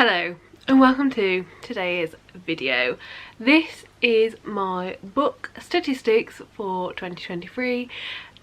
Hello and welcome to today's video. This is my book statistics for 2023.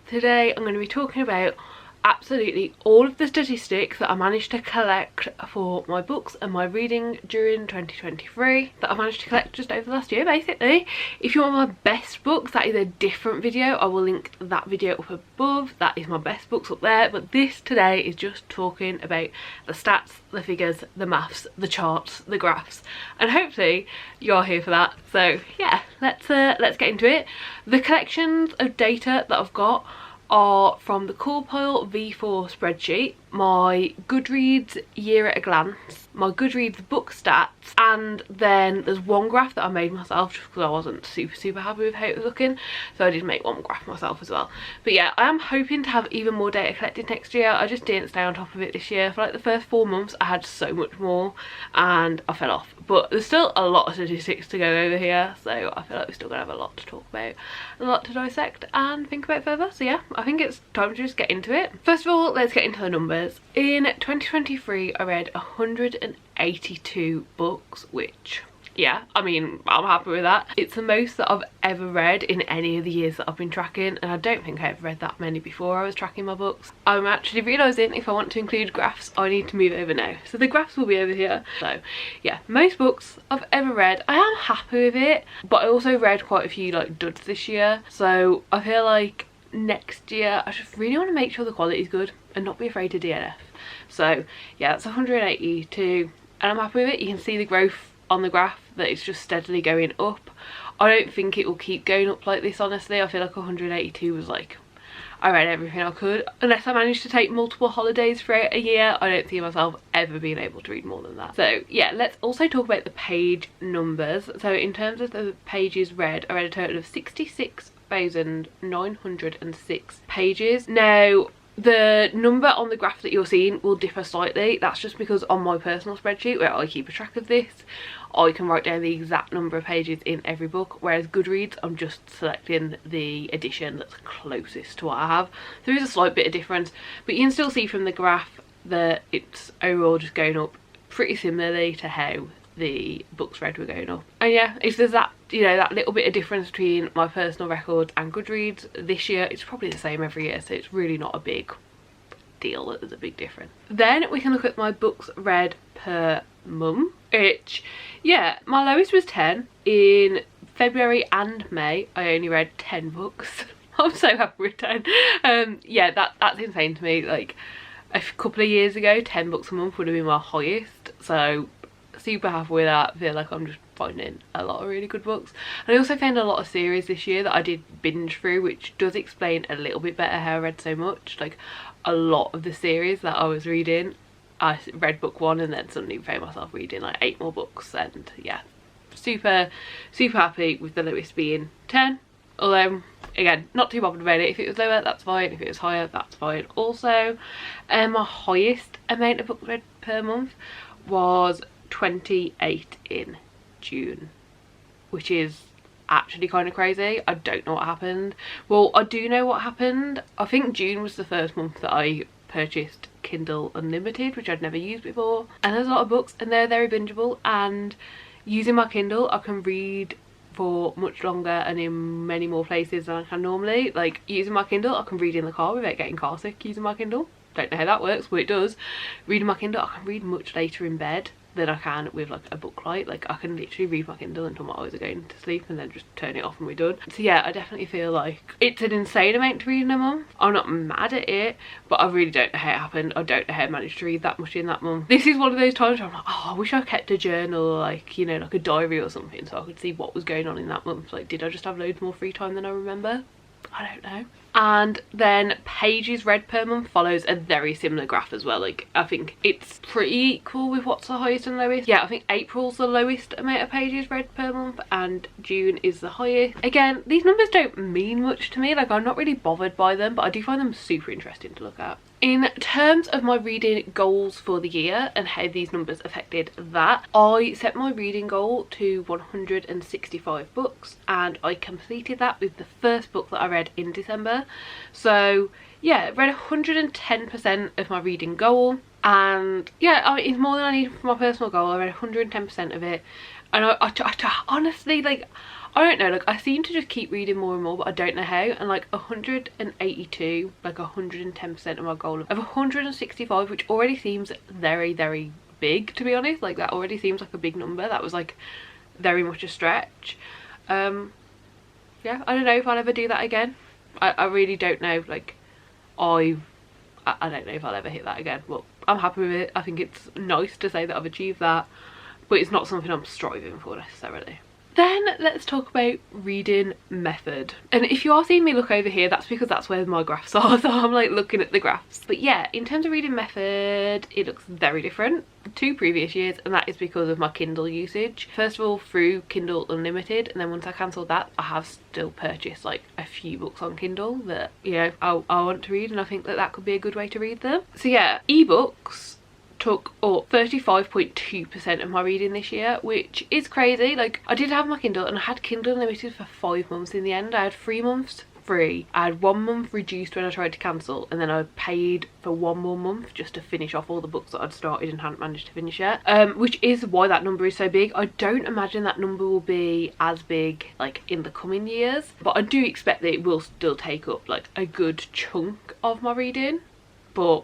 Today I'm going to be talking about absolutely all of the statistics that I managed to collect for my books and my reading during 2023 that I managed to collect just over the last year basically. If you want my best books, that is a different video. I will link that video up above. That is my best books up there, but this today is just talking about the stats, the figures, the maths, the charts, the graphs, and hopefully you're here for that. So yeah, let's get into it. The collections of data that I've got are from the Cool Pile V4 spreadsheet, my Goodreads year at a glance, my Goodreads book stats, and then there's one graph that I made myself just because I wasn't super happy with how it was looking, so I did make one graph myself as well. But yeah, I am hoping to have even more data collected next year. I just didn't stay on top of it this year. For like the first 4 months I had so much more and I fell off, but there's still a lot of statistics to go over here, so I feel like we're still gonna have a lot to talk about, a lot to dissect and think about further. So yeah, I think it's time to just get into it. First of all, let's get into the numbers. In 2023 I read 182 books, which yeah, I mean, I'm happy with that. It's the most that I've ever read in any of the years that I've been tracking, and I don't think I ever read that many before I was tracking my books. I'm actually realising if I want to include graphs I need to move over now, so the graphs will be over here. So yeah, most books I've ever read. I am happy with it, but I also read quite a few like duds this year, so I feel like next year I just really want to make sure the quality is good and not be afraid to DNF. So yeah, that's 182 and I'm happy with it. You can see the growth on the graph, that it's just steadily going up. I don't think it will keep going up like this, honestly. I feel like 182 was like, I read everything I could. Unless I managed to take multiple holidays throughout a year, I don't see myself ever being able to read more than that. So yeah, let's also talk about the page numbers. So in terms of the pages read, I read a total of 66,906 pages. Now the number on the graph that you're seeing will differ slightly. That's just because on my personal spreadsheet where I keep a track of this, I can write down the exact number of pages in every book, whereas Goodreads I'm just selecting the edition that's closest to what I have. There is a slight bit of difference, but you can still see from the graph that it's overall just going up pretty similarly to how the books read were going up. And yeah, if there's that, you know, that little bit of difference between my personal records and Goodreads this year, it's probably the same every year, so it's really not a big deal that there's a big difference. Then we can look at my books read per month, which yeah, my lowest was 10. In February and May I only read 10 books. I'm so happy with 10. Yeah, that's insane to me. Like a couple of years ago 10 books a month would have been my highest, so super happy with that. I feel like I'm just finding a lot of really good books, and I also found a lot of series this year that I did binge through, which does explain a little bit better how I read so much. Like a lot of the series that I was reading, I read book 1 and then suddenly found myself reading like 8 more books, and yeah, super happy with the lowest being 10. Although again, not too bothered about it. If it was lower, that's fine. If it was higher, that's fine also. My highest amount of books read per month was 28 in June, which is actually kind of crazy. I don't know what happened. Well, I do know what happened. I think June was the first month that I purchased Kindle Unlimited, which I'd never used before, and there's a lot of books and they're very bingeable, and using my Kindle I can read for much longer and in many more places than I can normally. Like using my Kindle I can read in the car without getting car sick using my Kindle. Don't know how that works, but it does. Reading my Kindle I can read much later in bed than I can with like a book light. Like I can literally read my Kindle until my eyes are going to sleep and then just turn it off and we're done. So yeah, I definitely feel like it's an insane amount to read in a month. I'm not mad at it, but I really don't know how it happened. I don't know how I managed to read that much in that month. This is one of those times where I'm like, oh, I wish I kept a journal, or like, you know, like a diary or something, so I could see what was going on in that month. Like, did I just have loads more free time than I remember? I don't know. And then pages read per month follows a very similar graph as well. Like I think it's pretty equal with what's the highest and lowest. Yeah, I think April's the lowest amount of pages read per month and June is the highest. Again, these numbers don't mean much to me. Like I'm not really bothered by them, but I do find them super interesting to look at. In terms of my reading goals for the year and how these numbers affected that, I set my reading goal to 165 books and I completed that with the first book that I read in December. So yeah, read 110% of my reading goal. And yeah, I mean, it's more than I need for my personal goal. I read 110% of it, and I honestly, like, I don't know, like, I seem to just keep reading more and more, but I don't know how. And like 182, like 110% of my goal of 165, which already seems very, very big, to be honest. Like, that already seems like a big number. That was like very much a stretch. Yeah, I don't know if I'll ever do that again. I really don't know. Like, I don't know if I'll ever hit that again, but I'm happy with it. I think it's nice to say that I've achieved that, but it's not something I'm striving for necessarily. Then let's talk about reading method. And if you are seeing me look over here, that's because that's where my graphs are, so I'm like looking at the graphs. But yeah, in terms of reading method, it looks very different to previous years, and that is because of my Kindle usage. First of all, through Kindle Unlimited, and then once I cancelled that, I have still purchased like a few books on Kindle that, you know, I want to read, and I think that that could be a good way to read them. So yeah, ebooks took up 35.2% of my reading this year, which is crazy. Like, I did have my Kindle, and I had Kindle Unlimited for 5 months in the end. I had 3 months free, I had 1 month reduced when I tried to cancel, and then I paid for 1 more month just to finish off all the books that I'd started and hadn't managed to finish yet, which is why that number is so big. I don't imagine that number will be as big like in the coming years, but I do expect that it will still take up like a good chunk of my reading. But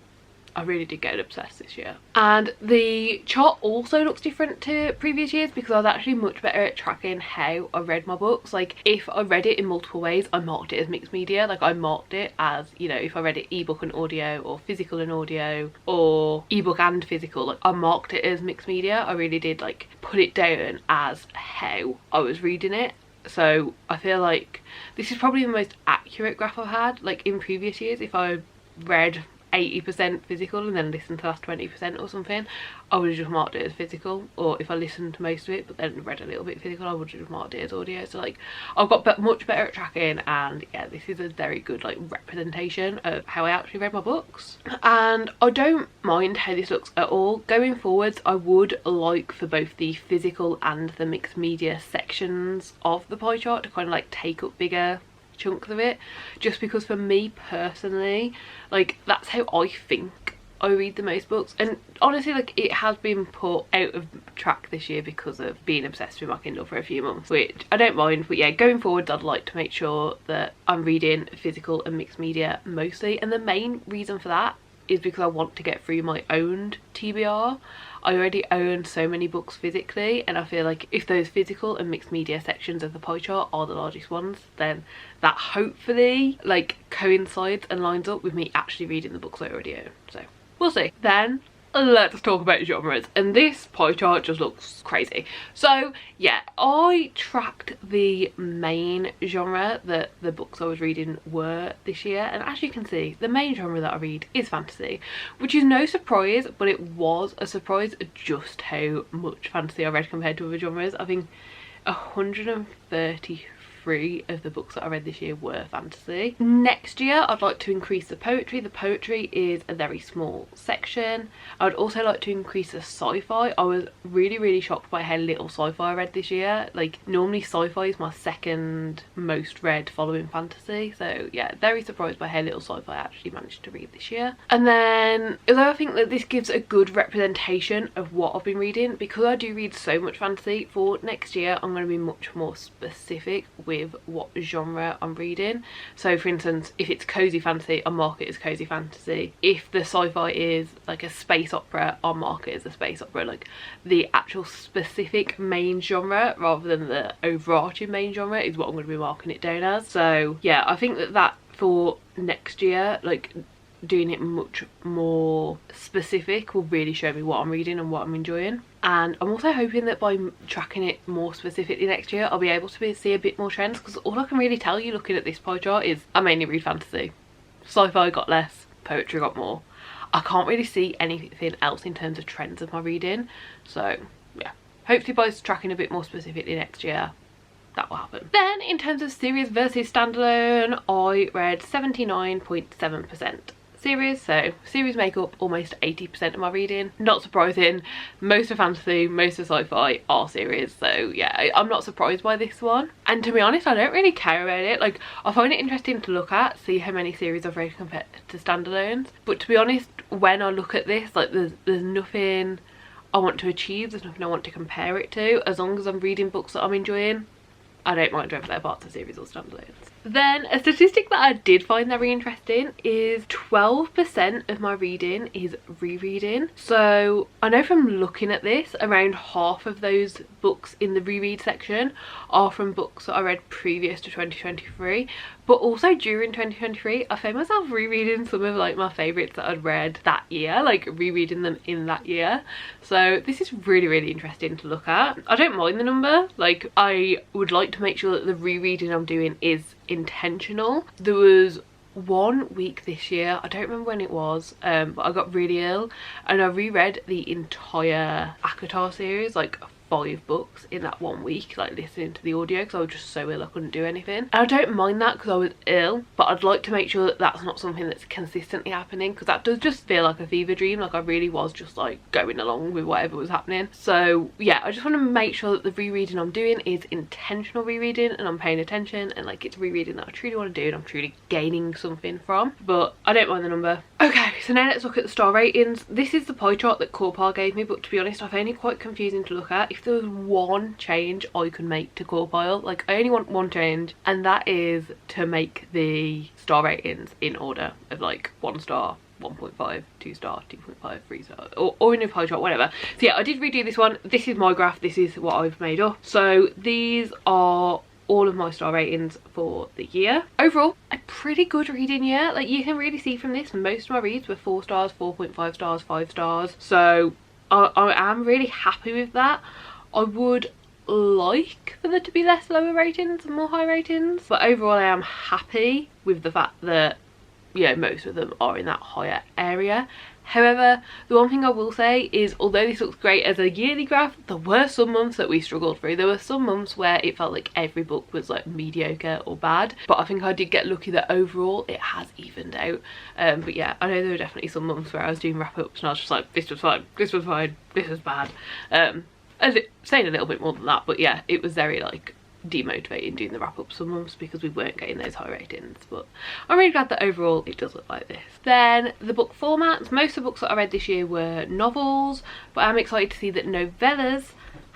I really did get obsessed this year. And the chart also looks different to previous years because I was actually much better at tracking how I read my books. Like, if I read it in multiple ways, I marked it as mixed media. Like, I marked it as, you know, if I read it ebook and audio, or physical and audio, or ebook and physical, like, I marked it as mixed media. I really did like put it down as how I was reading it. So I feel like this is probably the most accurate graph I've had. Like, in previous years, if I read 80% physical and then listened to the last 20% or something, I would have just marked it as physical. Or if I listened to most of it but then read a little bit physical, I would have just marked it as audio. So like, I've got much better at tracking, and yeah, this is a very good like representation of how I actually read my books. And I don't mind how this looks at all. Going forwards, I would like for both the physical and the mixed media sections of the pie chart to kind of like take up bigger chunks of it, just because for me personally, like, that's how I think I read the most books. And honestly, like, it has been put out of track this year because of being obsessed with my Kindle for a few months, which I don't mind. But yeah, going forward, I'd like to make sure that I'm reading physical and mixed media mostly, and the main reason for that is because I want to get through my owned TBR. I already own so many books physically, and I feel like if those physical and mixed media sections of the pie chart are the largest ones, then that hopefully like coincides and lines up with me actually reading the books I already own. So we'll see. Then let's talk about genres, and this pie chart just looks crazy. So yeah, I tracked the main genre that the books I was reading were this year, and as you can see, the main genre that I read is fantasy, which is no surprise, but it was a surprise just how much fantasy I read compared to other genres. I think 133 of the books that I read this year were fantasy. Next year, I'd like to increase the poetry. The poetry is a very small section. I would also like to increase the sci-fi. I was really shocked by how little sci-fi I read this year. Like, normally sci-fi is my second most read following fantasy. So yeah, very surprised by how little sci-fi I actually managed to read this year. And then, although I think that this gives a good representation of what I've been reading, because I do read so much fantasy, for next year I'm going to be much more specific with what genre I'm reading. So for instance, if it's cozy fantasy, I'll mark it as cozy fantasy. If the sci-fi is like a space opera, I'll mark it as a space opera. Like, the actual specific main genre rather than the overarching main genre is what I'm going to be marking it down as. So yeah, I think that for next year, like, doing it much more specific will really show me what I'm reading and what I'm enjoying. And I'm also hoping that by tracking it more specifically next year, I'll be able to see a bit more trends, because all I can really tell you looking at this pie chart is I mainly read fantasy. Sci-fi got less, poetry got more. I can't really see anything else in terms of trends of my reading. So yeah, hopefully by tracking a bit more specifically next year, that will happen. Then in terms of series versus standalone, I read 79.7%. series, so series make up almost 80% of my reading. Not surprising, most of fantasy, most of sci-fi are series, so yeah, I'm not surprised by this one. And to be honest, I don't really care about it. Like, I find it interesting to look at, see how many series I've read compared to standalones, but to be honest, when I look at this, like, there's nothing I want to achieve, there's nothing I want to compare it to. As long as I'm reading books that I'm enjoying, I don't mind whether they're parts of series or standalones. Then a statistic that I did find very interesting is 12% of my reading is rereading. So I know from looking at this, around half of those books in the reread section are from books that I read previous to 2023, but also during 2023 I found myself rereading some of like my favourites that I'd read that year, like rereading them in that year. So this is really interesting to look at. I don't mind the number, like I would like to make sure that the rereading I'm doing is intentional. There was 1 week this year, I don't remember when it was, but I got really ill and I reread the entire ACOTAR series, like 5 books in that 1 week, like listening to the audio, because I was just so ill I couldn't do anything. And I don't mind that because I was ill, but I'd like to make sure that that's not something that's consistently happening, because that does just feel like a fever dream. Like I really was just like going along with whatever was happening. So yeah, I just want to make sure that the rereading I'm doing is intentional rereading and I'm paying attention, and like it's rereading that I truly want to do and I'm truly gaining something from. But I don't mind the number. Okay, so now let's look at the star ratings. This is the pie chart that Corpar gave me, but to be honest I found it quite confusing to look at. If there was one change I could make to Corpile, like I only want one change, and that is to make the star ratings in order of like 1 star, 1.5, 2 star, 2.5, 3 star, or in a pie chart, whatever. So yeah, I did redo this one. This is my graph, this is what I've made up. So these are all of my star ratings for the year. Overall, a pretty good reading year. Like you can really see from this, most of my reads were 4 stars, 4.5 stars, 5 stars. So I am really happy with that. I would like for there to be less lower ratings and more high ratings, but overall I am happy with the fact that, you know, most of them are in that higher area. However, the one thing I will say is, although this looks great as a yearly graph, there were some months that we struggled through. There were some months where it felt like every book was like mediocre or bad, but I think I did get lucky that overall it has evened out. But yeah, I know there were definitely some months where I was doing wrap-ups and I was just like, this was fine, this was fine, this was bad. Saying a little bit more than that, but yeah, it was very like demotivating doing the wrap-up some months because we weren't getting those high ratings. But I'm really glad that overall it does look like this. Then the book formats, most of the books that I read this year were novels, but I'm excited to see that novellas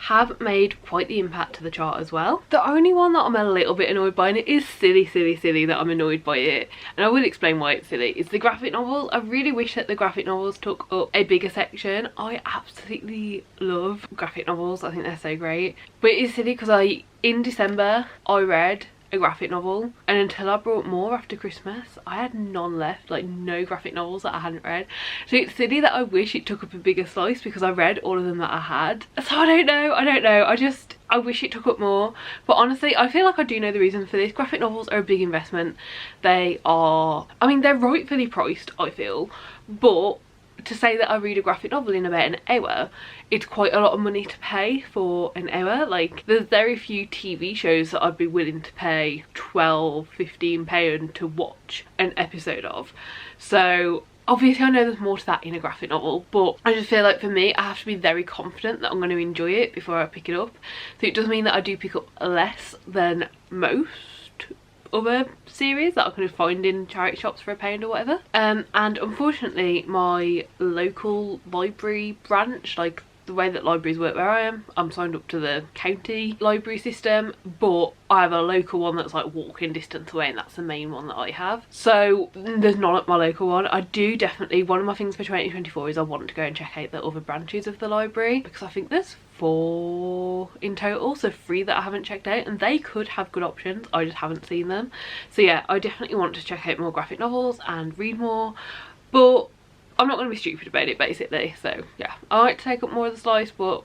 have made quite the impact to the chart as well. The only one that I'm a little bit annoyed by, and it is silly that I'm annoyed by it, and I will explain why it's silly, is the graphic novels. I really wish that the graphic novels took up a bigger section. I absolutely love graphic novels, I think they're so great, but it is silly because in December I read a graphic novel, and until I brought more after Christmas I had none left, like no graphic novels that I hadn't read. So it's silly that I wish it took up a bigger slice because I read all of them that I had. So I don't know, I wish it took up more, but honestly I feel like I do know the reason for this. Graphic novels are a big investment. They are, I mean, they're rightfully priced, I feel, but to say that I read a graphic novel in about an hour, it's quite a lot of money to pay for an hour. Like there's very few TV shows that I'd be willing to pay £12–15 to watch an episode of. So obviously I know there's more to that in a graphic novel, but I just feel like for me I have to be very confident that I'm going to enjoy it before I pick it up. So it does mean that I do pick up less than most other series that I can find in charity shops for £1 or whatever. And unfortunately my local library branch, like the way that libraries work where I am, I'm signed up to the county library system, but I have a local one that's like walking distance away, and that's the main one that I have. So there's none at my local one. I do definitely, one of my things for 2024 is I want to go and check out the other branches of the library, because I think there's 4 in total, so 3 that I haven't checked out, and they could have good options, I just haven't seen them. So yeah, I definitely want to check out more graphic novels and read more, but I'm not going to be stupid about it basically. So yeah, I like to take up more of the slice, but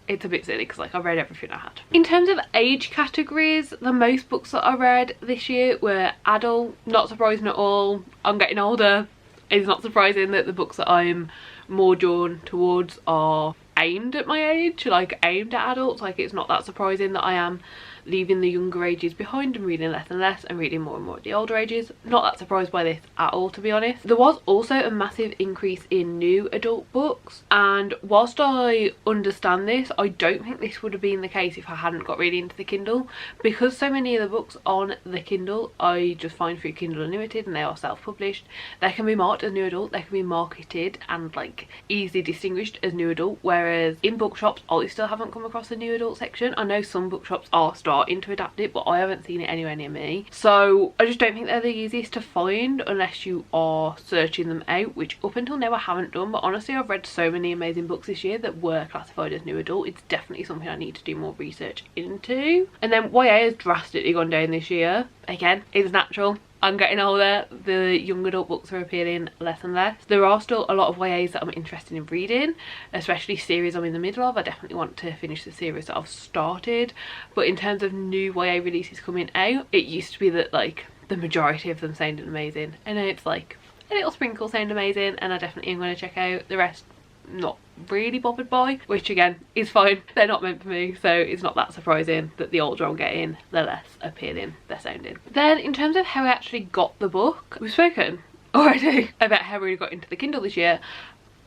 it's a bit silly because like I read everything I had. In terms of age categories, the most books that I read this year were adult. Not surprising at all, I'm getting older. It's not surprising that the books that I'm more drawn towards are aimed at my age, like aimed at adults. Like it's not that surprising that I am leaving the younger ages behind and reading less and less and reading more and more at the older ages. Not that surprised by this at all, to be honest. There was also a massive increase in new adult books, and whilst I understand this, I don't think this would have been the case if I hadn't got really into the Kindle, because so many of the books on the Kindle I just find through Kindle Unlimited and they are self-published. They can be marked as new adult, they can be marketed and like easily distinguished as new adult, whereas in bookshops I still haven't come across a new adult section. I know some bookshops are starting to adapt it, but I haven't seen it anywhere near me. So I just don't think they're the easiest to find unless you are searching them out, which up until now I haven't done. But honestly, I've read so many amazing books this year that were classified as new adult. It's definitely something I need to do more research into. And then YA has drastically gone down this year. Again, it's natural. I'm getting older, the young adult books are appealing less and less. There are still a lot of YAs that I'm interested in reading, especially series I'm in the middle of. I definitely want to finish the series that I've started. But in terms of new YA releases coming out, it used to be that like the majority of them sounded amazing. And now it's like a little sprinkle sound amazing, and I definitely am going to check out the rest. Not really bothered by, which again is fine. They're not meant for me, so it's not that surprising that the older I'm getting, the less appealing they're sounding. Then in terms of how I actually got the book, we've spoken already about how we got into the Kindle this year,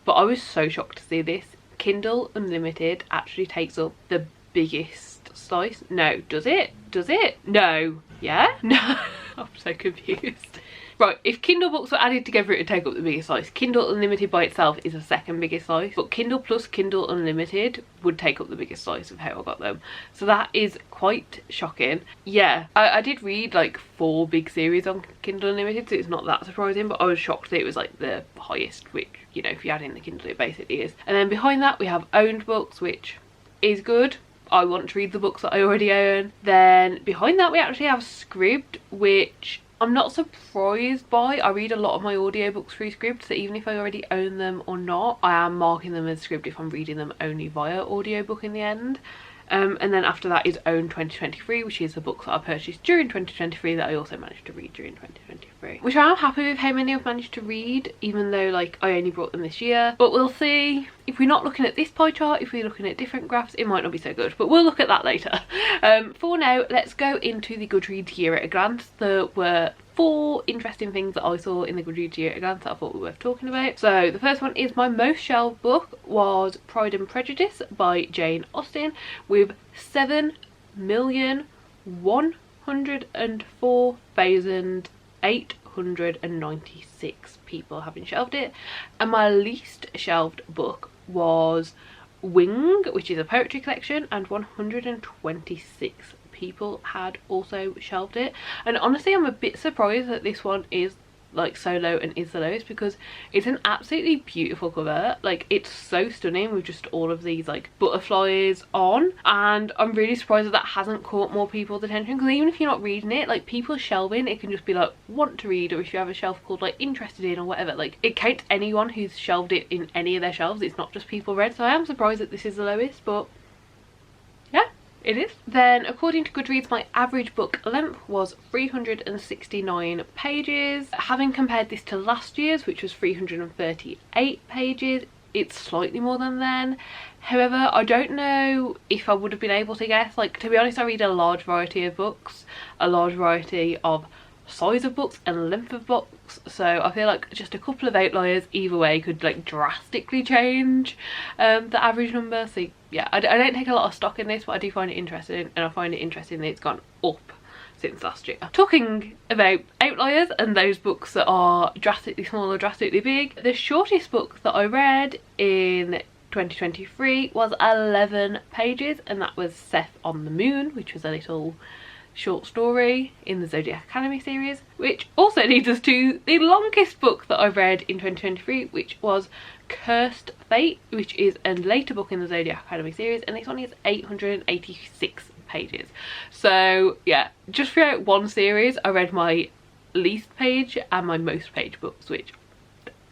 but I was so shocked to see this. Kindle Unlimited actually takes up the biggest slice. No, does it? Does it? No. Yeah? No. I'm so confused. Right, if Kindle books were added together, it would take up the biggest slice. Kindle Unlimited by itself is the second biggest slice, but Kindle plus Kindle Unlimited would take up the biggest slice of how I got them. So that is quite shocking. Yeah, I did read like 4 big series on Kindle Unlimited, so it's not that surprising, but I was shocked that it was like the highest, which, you know, if you add in the Kindle, it basically is. And then behind that we have owned books, which is good. I want to read the books that I already own. Then behind that we actually have Scribd, which I'm not surprised by. I read a lot of my audiobooks through Scribd, so even if I already own them or not, I am marking them as Scribd if I'm reading them only via audiobook in the end. And then after that is Own 2023, which is the books that I purchased during 2023 that I also managed to read during 2023. Which I am happy with how many I've managed to read, even though like I only brought them this year. But we'll see. If we're not looking at this pie chart, if we're looking at different graphs, it might not be so good, but we'll look at that later. For now, let's go into the Goodreads year at a glance. There were 4 interesting things that I saw in the Goodreads year at a glance that I thought were worth talking about. So the first one is my most shelved book was Pride and Prejudice by Jane Austen, with 7,104,896 people having shelved it. And my least shelved book was Wing, which is a poetry collection, and 126 people had also shelved it. And honestly, I'm a bit surprised that this one is like so low and is the lowest, because it's an absolutely beautiful cover. Like, it's so stunning with just all of these like butterflies on, and I'm really surprised that that hasn't caught more people's attention, because even if you're not reading it, like, people's shelving, it can just be like want to read, or if you have a shelf called like interested in or whatever, like it counts anyone who's shelved it in any of their shelves. It's not just people read. So I am surprised that this is the lowest, but yeah, it is. Then according to Goodreads, my average book length was 369 pages. Having compared this to last year's, which was 338 pages, it's slightly more than then. However, I don't know if I would have been able to guess. Like, to be honest, I read a large variety of books, a large variety of size of books and length of books, so I feel like just a couple of outliers either way could like drastically change the average number. So yeah, I don't take a lot of stock in this, but I do find it interesting, and I find it interesting that it's gone up since last year. Talking about outliers and those books that are drastically small or drastically big, the shortest book that I read in 2023 was 11 pages, and that was Seth on the Moon, which was a little short story in the Zodiac Academy series, which also leads us to the longest book that I've read in 2023, which was Cursed Fate, which is a later book in the Zodiac Academy series, and this one is 886 pages. So yeah, just throughout one series I read my least page and my most page books, which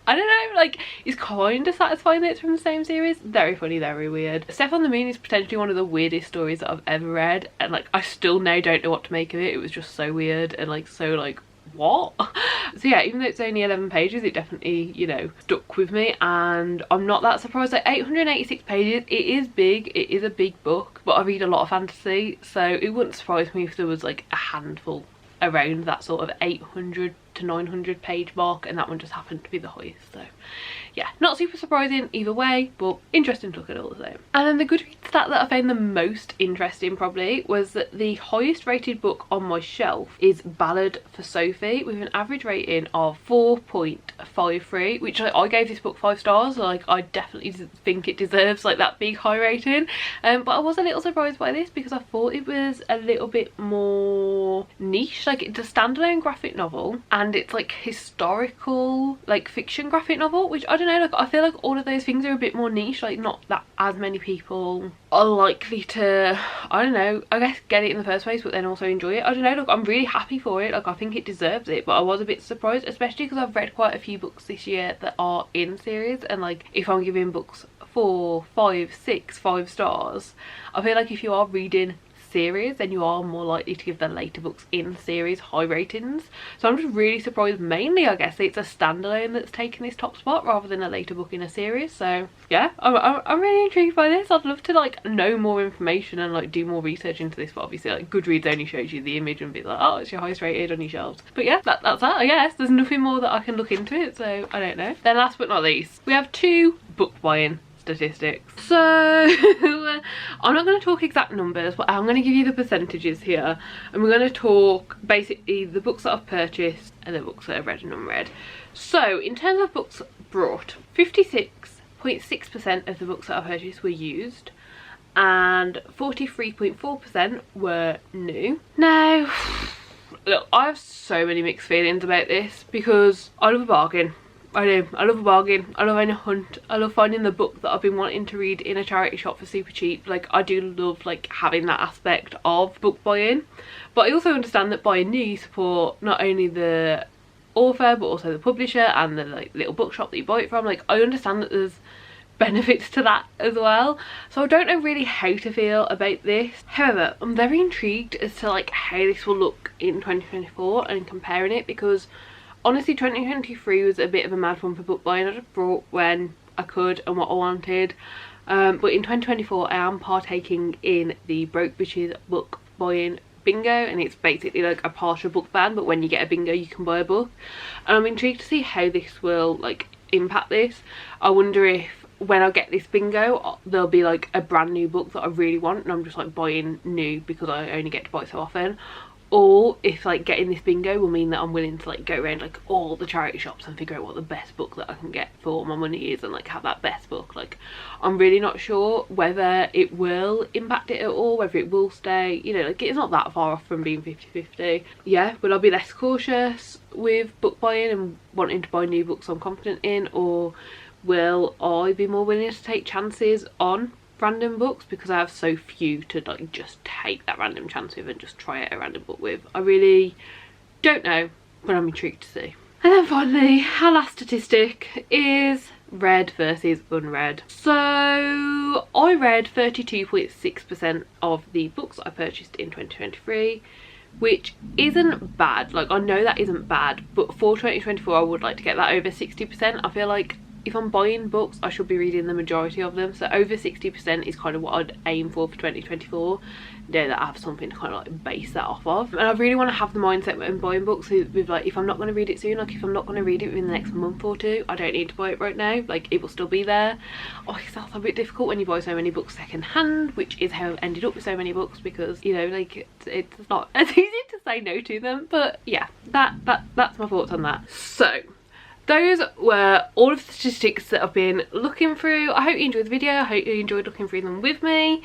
I don't know, like, it's kind of satisfying that it's from the same series. Very funny, very weird. Steph on the Moon is potentially one of the weirdest stories that I've ever read, and like I still now don't know what to make of it. It was just so weird and like so like what? So yeah, even though it's only 11 pages, it definitely, you know, stuck with me, and I'm not that surprised. Like 886 pages, it is big, it is a big book, but I read a lot of fantasy, so it wouldn't surprise me if there was like a handful around that sort of 800 to 900 page mark, and that one just happened to be the highest. So yeah, not super surprising either way, but interesting to look at all the same. And then the Goodreads stat that I found the most interesting probably was that the highest rated book on my shelf is Ballad for Sophie, with an average rating of 4.53, which I gave this book 5 stars. Like, I definitely think it deserves like that big high rating, but I was a little surprised by this because I thought it was a little bit more niche. Like, it's a standalone graphic novel, and it's like historical, like fiction graphic novel, which I don't know, like I feel like all of those things are a bit more niche, like not that as many people are likely to, I don't know, I guess get it in the first place, but then also enjoy it. I don't know, look, I'm really happy for it, like I think it deserves it, but I was a bit surprised, especially because I've read quite a few books this year that are in series, and like if I'm giving books 4, 5, 6, 5 stars, I feel like if you are reading series, then you are more likely to give the later books in series high ratings. So I'm just really surprised, mainly I guess it's a standalone that's taken this top spot rather than a later book in a series. So yeah, I'm really intrigued by this. I'd love to like know more information and like do more research into this, but obviously like Goodreads only shows you the image and be like, oh, it's your highest rated on your shelves. But yeah, that's that, I guess. There's nothing more that I can look into it, so I don't know. Then last but not least, we have 2 book buying statistics. So I'm not going to talk exact numbers, but I'm going to give you the percentages here, and we're going to talk basically the books that I've purchased and the books that I've read and unread. So in terms of books brought, 56.6% of the books that I purchased were used, and 43.4% were new. Now look, I have so many mixed feelings about this because I love a bargain. I do. I love a bargain. I love having a hunt. I love finding the book that I've been wanting to read in a charity shop for super cheap. Like, I do love like having that aspect of book buying, but I also understand that buying new, you support not only the author but also the publisher and the like little bookshop that you buy it from. Like, I understand that there's benefits to that as well, so I don't know really how to feel about this. However, I'm very intrigued as to like how this will look in 2024 and comparing it, because honestly 2023 was a bit of a mad one for book buying. I just bought when I could and what I wanted, but in 2024 I am partaking in the Broke Bitches book buying bingo, and it's basically like a partial book ban, but when you get a bingo you can buy a book, and I'm intrigued to see how this will like impact this. I wonder if when I get this bingo there'll be like a brand new book that I really want and I'm just like buying new because I only get to buy so often, or if like getting this bingo will mean that I'm willing to like go around like all the charity shops and figure out what the best book that I can get for my money is and like have that best book. Like, I'm really not sure whether it will impact it at all, whether it will stay, you know, like it's not that far off from being 50-50. Yeah, will I be less cautious with book buying and wanting to buy new books I'm confident in, or will I be more willing to take chances on random books because I have so few to like just take that random chance with and just try out a random book with? I really don't know, but I'm intrigued to see. And then finally, our last statistic is read versus unread. So I read 32.6% of the books I purchased in 2023, which isn't bad. Like, I know that isn't bad, but for 2024 I would like to get that over 60%. I feel like if I'm buying books I should be reading the majority of them, so over 60% is kind of what I'd aim for 2024. Know that I have something to kind of like base that off of, and I really want to have the mindset when buying books with like, if I'm not going to read it soon, like if I'm not going to read it within the next month or two, I don't need to buy it right now. Like, it will still be there. Oh, it's also a bit difficult when you buy so many books second hand, which is how I've ended up with so many books, because you know, like it's not as easy to say no to them. But yeah, that's my thoughts on that. So those were all of the statistics that I've been looking through. I hope you enjoyed the video. I hope you enjoyed looking through them with me.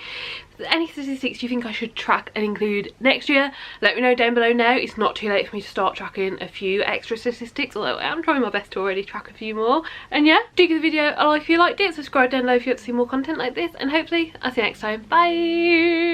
If there's any statistics you think I should track and include next year, let me know down below now. It's not too late for me to start tracking a few extra statistics, although I am trying my best to already track a few more. And yeah, do give the video a like if you liked it, subscribe down below if you want to see more content like this, and hopefully I'll see you next time. Bye!